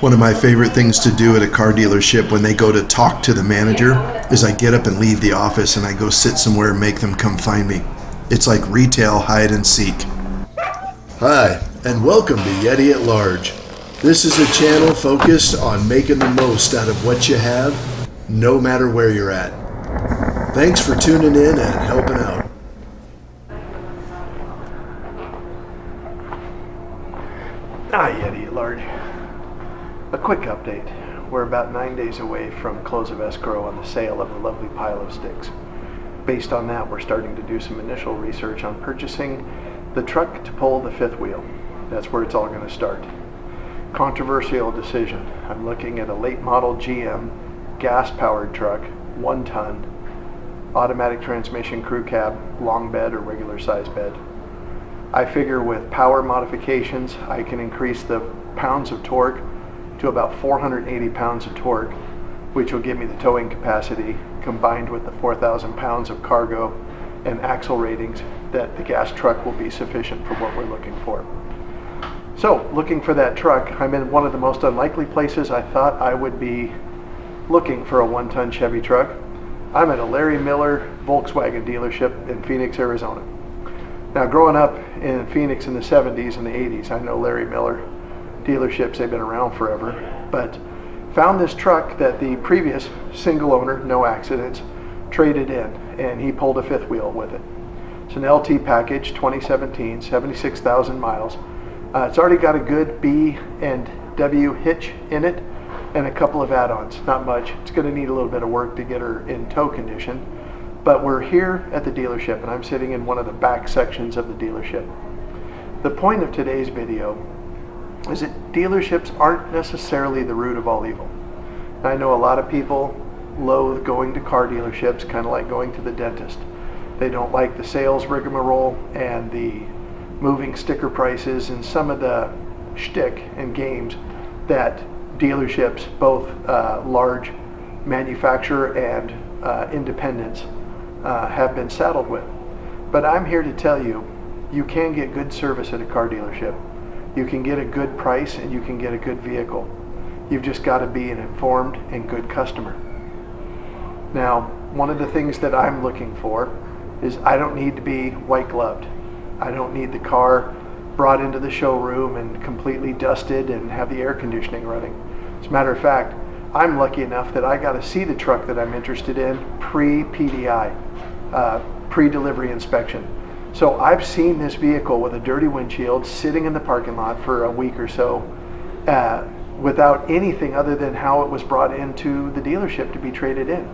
One of my favorite things to do at a car dealership when they go to talk to the manager is I get up and leave the office and I go sit somewhere and make them come find me. It's like retail hide and seek. Hi, and welcome to Yeti at Large. This is a channel focused on making the most out of what you have, no matter where you're at. Thanks for tuning in and helping out. Yeti at Large. A quick update. We're about 9 days away from close of escrow on the sale of a lovely pile of sticks. Based on that, we're starting to do some initial research on purchasing the truck to pull the fifth wheel. That's where it's all going to start. Controversial decision. I'm looking at a late model GM gas-powered truck, 1 ton, automatic transmission crew cab, long bed or regular size bed. I figure with power modifications, I can increase the pounds of torque to about 480 pounds of torque, which will give me the towing capacity combined with the 4,000 pounds of cargo and axle ratings that the gas truck will be sufficient for what we're looking for. So, looking for that truck, I'm in one of the most unlikely places I thought I would be looking for a 1-ton Chevy truck. I'm at a Larry Miller Volkswagen dealership in Phoenix, Arizona. Now, growing up in Phoenix in the 70s and the 80s, I know Larry Miller dealerships, they've been around forever, but found this truck that the previous single owner, no accidents, traded in, and he pulled a fifth wheel with it. It's an LT package, 2017, 76,000 miles. It's already got a good B and W hitch in it and a couple of add-ons, not much. It's going to need a little bit of work to get her in tow condition, but we're here at the dealership and I'm sitting in one of the back sections of the dealership. The point of today's video is that dealerships aren't necessarily the root of all evil. I know a lot of people loathe going to car dealerships, kind of like going to the dentist. They don't like the sales rigmarole and the moving sticker prices and some of the shtick and games that dealerships, both large manufacturer and independents, have been saddled with. But I'm here to tell you, you can get good service at a car dealership. You can get a good price and you can get a good vehicle. You've just got to be an informed and good customer. Now, one of the things that I'm looking for is I don't need to be white gloved. I don't need the car brought into the showroom and completely dusted and have the air conditioning running. As a matter of fact, I'm lucky enough that I got to see the truck that I'm interested in pre-PDI, pre-delivery inspection. So I've seen this vehicle with a dirty windshield sitting in the parking lot for a week or so without anything other than how it was brought into the dealership to be traded in.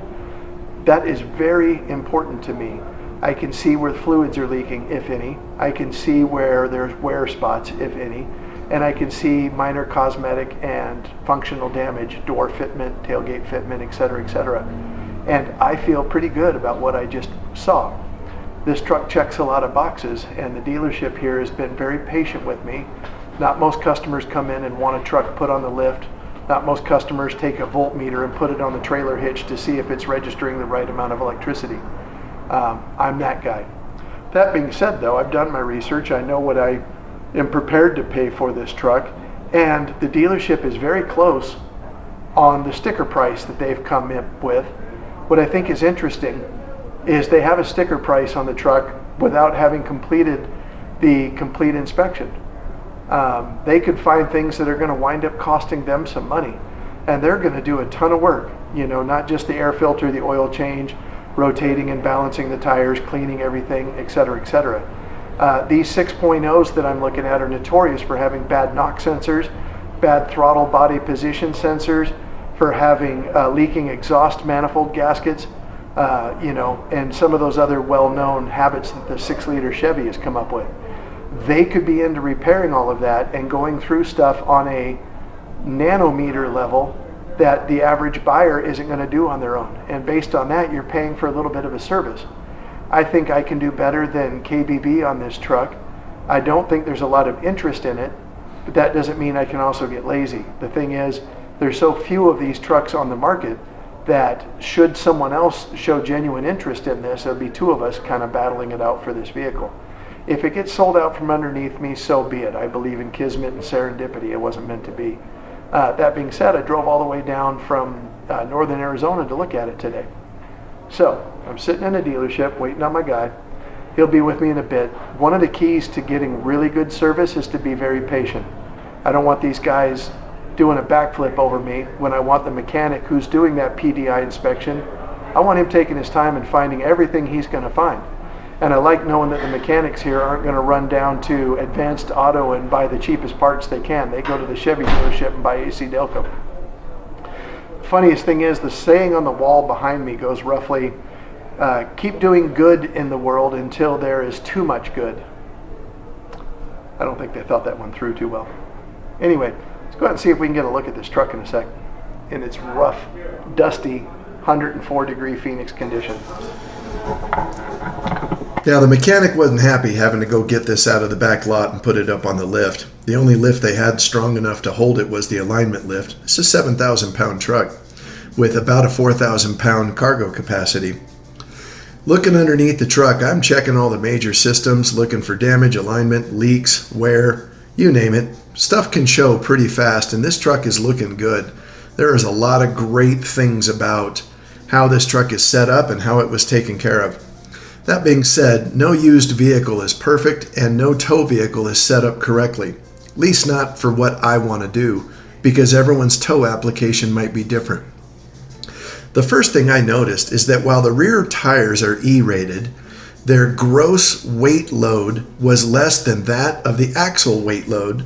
That is very important to me. I can see where fluids are leaking, if any. I can see where there's wear spots, if any. And I can see minor cosmetic and functional damage, door fitment, tailgate fitment, etc., etc. And I feel pretty good about what I just saw. This truck checks a lot of boxes, and the dealership here has been very patient with me. Not most customers come in and want a truck put on the lift. Not most customers take a voltmeter and put it on the trailer hitch to see if it's registering the right amount of electricity. I'm that guy. That being said, though, I've done my research. I know what I am prepared to pay for this truck, and the dealership is very close on the sticker price that they've come up with. What I think is interesting is they have a sticker price on the truck without having completed the complete inspection. They could find things that are going to wind up costing them some money, and they're going to do a ton of work, not just the air filter, the oil change, rotating and balancing the tires, cleaning everything, etc., etc. These 6.0s that I'm looking at are notorious for having bad knock sensors, bad throttle body position sensors, for having leaking exhaust manifold gaskets, and some of those other well-known habits that the 6-liter Chevy has come up with. They could be into repairing all of that and going through stuff on a nanometer level that the average buyer isn't going to do on their own. And based on that, you're paying for a little bit of a service. I think I can do better than KBB on this truck. I don't think there's a lot of interest in it, but that doesn't mean I can also get lazy. The thing is, there's so few of these trucks on the market that should someone else show genuine interest in this, there'll be 2 of us kind of battling it out for this vehicle. If it gets sold out from underneath me, so be it. I believe in kismet and serendipity. It wasn't meant to be. That being said, I drove all the way down from northern Arizona to look at it today. So I'm sitting in a dealership waiting on my guy. He'll be with me in a bit. One of the keys to getting really good service is to be very patient. I don't want these guys doing a backflip over me when I want the mechanic who's doing that PDI inspection. I want him taking his time and finding everything he's going to find. And I like knowing that the mechanics here aren't going to run down to Advanced Auto and buy the cheapest parts they can. They go to the Chevy dealership and buy AC Delco. Funniest thing is, the saying on the wall behind me goes roughly, keep doing good in the world until there is too much good. I don't think they thought that one through too well. Anyway, let's go out and see if we can get a look at this truck in a sec in its rough, dusty, 104-degree Phoenix condition. Now, the mechanic wasn't happy having to go get this out of the back lot and put it up on the lift. The only lift they had strong enough to hold it was the alignment lift. It's a 7,000-pound truck with about a 4,000-pound cargo capacity. Looking underneath the truck, I'm checking all the major systems, looking for damage, alignment, leaks, wear, you name it. Stuff can show pretty fast, and this truck is looking good. There is a lot of great things about how this truck is set up and how it was taken care of. That being said, no used vehicle is perfect and no tow vehicle is set up correctly. At least not for what I want to do, because everyone's tow application might be different. The first thing I noticed is that while the rear tires are E-rated, their gross weight load was less than that of the axle weight load,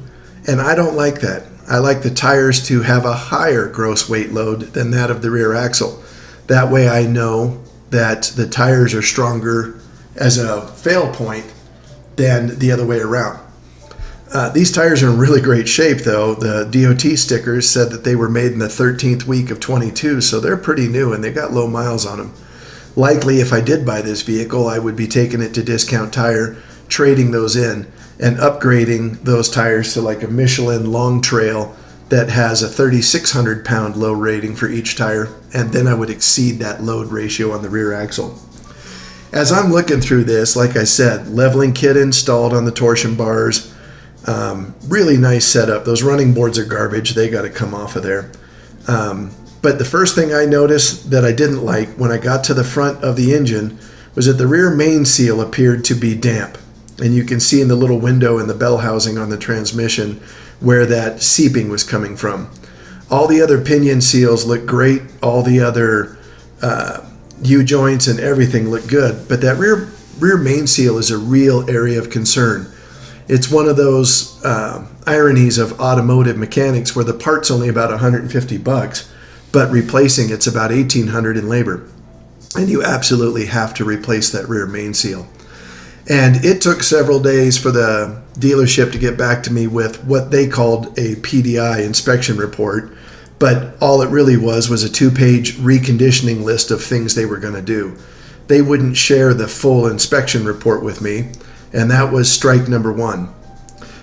and I don't like that. I like the tires to have a higher gross weight load than that of the rear axle. That way I know that the tires are stronger as a fail point than the other way around. These tires are in really great shape though. The DOT stickers said that they were made in the 13th week of 22, so they're pretty new and they got low miles on them. Likely if I did buy this vehicle, I would be taking it to Discount Tire, trading those in and upgrading those tires to like a Michelin Long Trail that has a 3,600 pound load rating for each tire, and then I would exceed that load ratio on the rear axle. As I'm looking through this, like I said, leveling kit installed on the torsion bars, really nice setup. Those running boards are garbage, they got to come off of there. But the first thing I noticed that I didn't like when I got to the front of the engine was that the rear main seal appeared to be damp. And you can see in the little window in the bell housing on the transmission where that seeping was coming from. All the other pinion seals look great. All the other U-joints and everything look good. But that rear main seal is a real area of concern. It's one of those ironies of automotive mechanics where the part's only about $150, but replacing it's about $1,800 in labor. And you absolutely have to replace that rear main seal. And it took several days for the dealership to get back to me with what they called a PDI inspection report, but all it really was a 2-page reconditioning list of things they were going to do. They wouldn't share the full inspection report with me, and that was strike number one.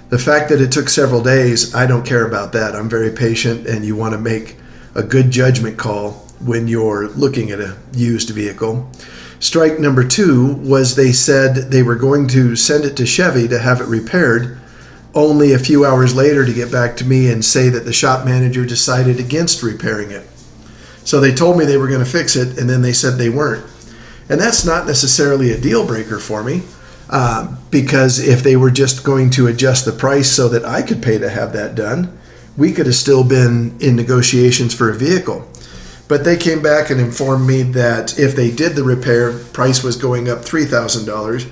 The fact that it took several days, I don't care about that. I'm very patient, and you want to make a good judgment call when you're looking at a used vehicle. Strike number two was they said they were going to send it to Chevy to have it repaired, only a few hours later to get back to me and say that the shop manager decided against repairing it. So they told me they were going to fix it, and then they said they weren't. And that's not necessarily a deal breaker for me, because if they were just going to adjust the price so that I could pay to have that done, we could have still been in negotiations for a vehicle. But they came back and informed me that if they did the repair, price was going up $3,000,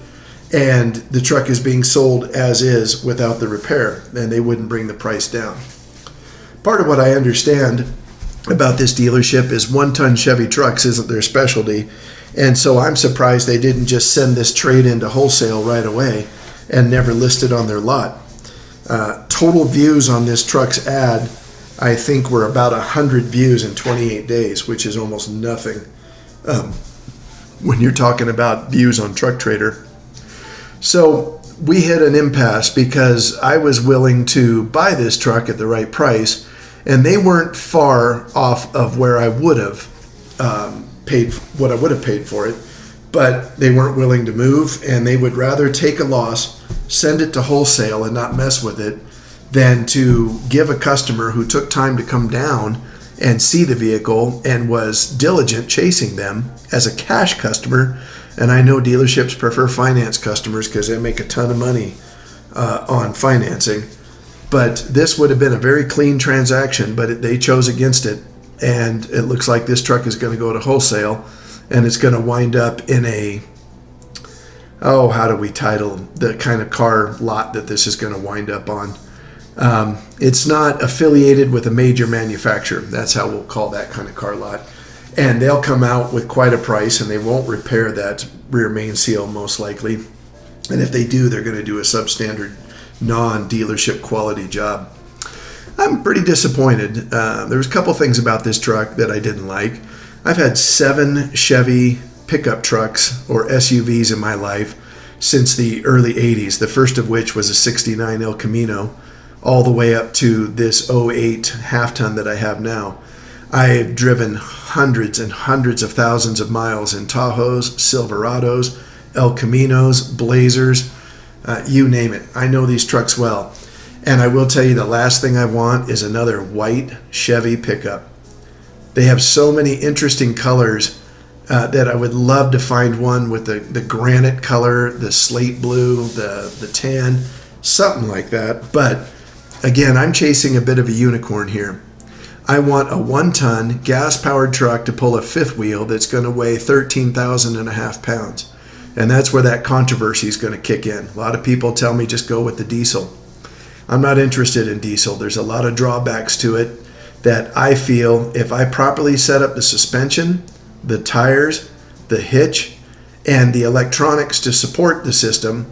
and the truck is being sold as is without the repair, and they wouldn't bring the price down. Part of what I understand about this dealership is one-ton Chevy trucks isn't their specialty, and so I'm surprised they didn't just send this trade into wholesale right away and never list it on their lot. Total views on this truck's ad, I think, were about 100 views in 28 days, which is almost nothing when you're talking about views on Truck Trader. So we hit an impasse because I was willing to buy this truck at the right price, and they weren't far off of where I would have paid what I would have paid for it, but they weren't willing to move, and they would rather take a loss, send it to wholesale and not mess with it, than to give a customer who took time to come down and see the vehicle and was diligent chasing them as a cash customer. And I know dealerships prefer finance customers because they make a ton of money on financing. But this would have been a very clean transaction, but they chose against it. And it looks like this truck is going to go to wholesale, and it's going to wind up in a, how do we title the kind of car lot that this is going to wind up on? It's not affiliated with a major manufacturer. That's how we'll call that kind of car lot. And they'll come out with quite a price, and they won't repair that rear main seal most likely. And if they do, they're going to do a substandard, non-dealership quality job. I'm pretty disappointed. There was a couple things about this truck that I didn't like. I've had 7 Chevy pickup trucks or SUVs in my life since the early 80s, the first of which was a 69 El Camino, all the way up to this '08 half-ton that I have now. I've driven hundreds and hundreds of thousands of miles in Tahoes, Silverados, El Caminos, Blazers, you name it. I know these trucks well. And I will tell you, the last thing I want is another white Chevy pickup. They have so many interesting colors that I would love to find one with the granite color, the slate blue, the tan, something like that. But again, I'm chasing a bit of a unicorn here. I want a 1-ton gas-powered truck to pull a fifth wheel that's going to weigh 13,500 pounds. And that's where that controversy is going to kick in. A lot of people tell me just go with the diesel. I'm not interested in diesel. There's a lot of drawbacks to it that I feel if I properly set up the suspension, the tires, the hitch, and the electronics to support the system,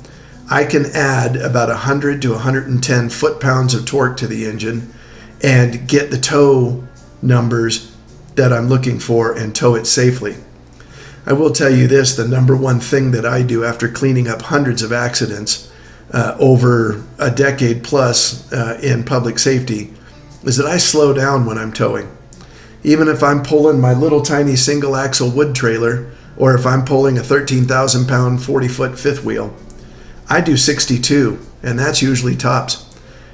I can add about 100 to 110 foot-pounds of torque to the engine and get the tow numbers that I'm looking for and tow it safely. I will tell you this, the number one thing that I do after cleaning up hundreds of accidents over a decade plus in public safety is that I slow down when I'm towing. Even if I'm pulling my little tiny single axle wood trailer, or if I'm pulling a 13,000 pound 40-foot fifth wheel, I do 62, and that's usually tops.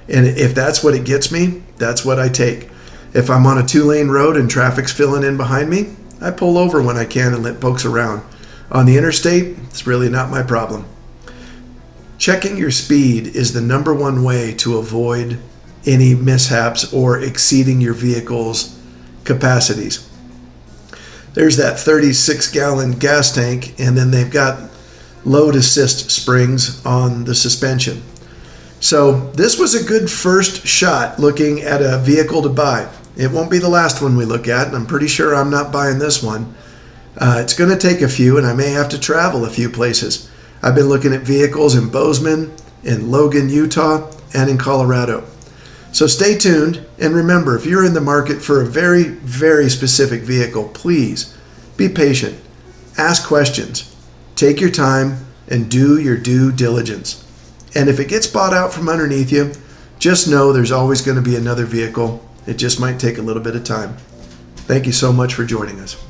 And if that's what it gets me, that's what I take. If I'm on a 2-lane road and traffic's filling in behind me, I pull over when I can and let folks around. On the interstate, it's really not my problem. Checking your speed is the number one way to avoid any mishaps or exceeding your vehicle's capacities. There's that 36-gallon gas tank, and then they've got load assist springs on the suspension. So this was a good first shot looking at a vehicle to buy. It won't be the last one we look at, and I'm pretty sure I'm not buying this one. It's going to take a few, and I may have to travel a few places. I've been looking at vehicles in Bozeman, in Logan, Utah, and in Colorado. So stay tuned, and remember, if you're in the market for a very, very specific vehicle, please be patient, ask questions, take your time, and do your due diligence. And if it gets bought out from underneath you, just know there's always going to be another vehicle. It just might take a little bit of time. Thank you so much for joining us.